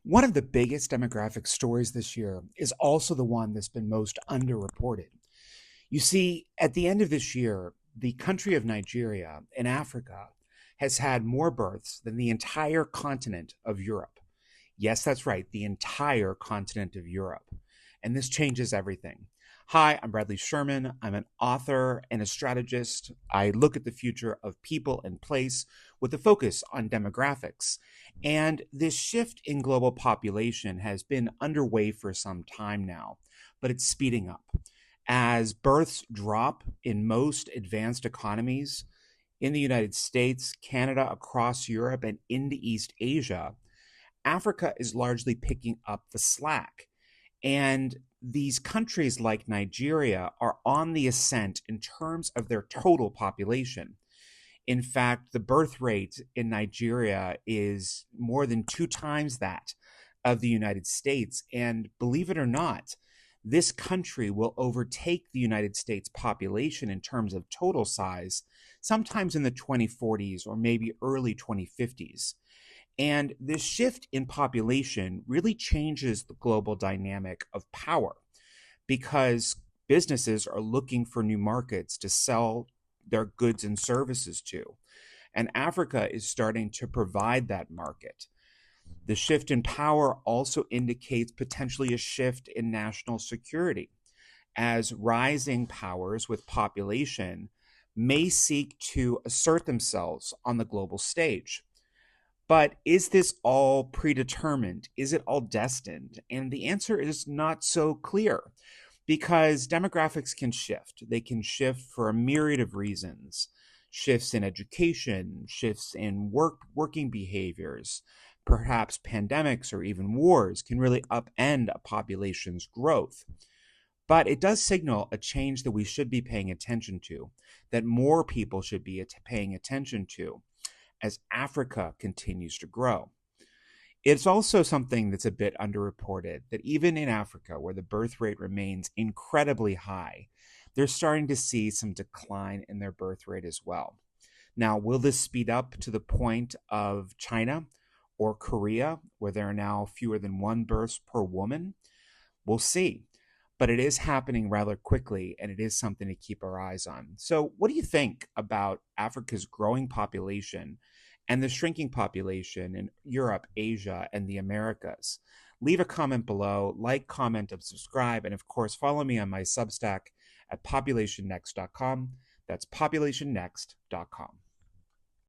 One of the biggest demographic stories this year is also the one that's been most underreported. You see, at the end of this year, the country of Nigeria in Africa has had more births than the entire continent of Europe. Yes, that's right, the entire continent of Europe. And this changes everything. Hi, I'm Bradley Sherman. I'm an author and a strategist. I look at the future of people and place with a focus on demographics. And this shift in global population has been underway for some time now, but it's speeding up. As births drop in most advanced economies in the United States, Canada, across Europe, and into East Asia, Africa is largely picking up the slack. And these countries like Nigeria are on the ascent in terms of their total population. In fact, the birth rate in Nigeria is more than two times that of the United States. And believe it or not, this country will overtake the United States population in terms of total size sometimes in the 2040s or maybe early 2050s. And this shift in population really changes the global dynamic of power because businesses are looking for new markets to sell their goods and services to. And Africa is starting to provide that market. The shift in power also indicates potentially a shift in national security, as rising powers with population may seek to assert themselves on the global stage. But is this all predetermined? Is it all destined? And the answer is not so clear because demographics can shift. They can shift for a myriad of reasons: shifts in education, shifts in working behaviors, perhaps pandemics or even wars can really upend a population's growth. But it does signal a change that we should be paying attention to, that more people should be paying attention to as Africa continues to grow. It's also something that's a bit underreported that even in Africa, where the birth rate remains incredibly high, they're starting to see some decline in their birth rate as well. Now, will this speed up to the point of China or Korea, where there are now fewer than one birth per woman? We'll see. But it is happening rather quickly, and it is something to keep our eyes on. So, what do you think about Africa's growing population and the shrinking population in Europe, Asia, and the Americas? Leave a comment below, like, comment, and subscribe. And of course, follow me on my Substack at populationnext.com. That's populationnext.com.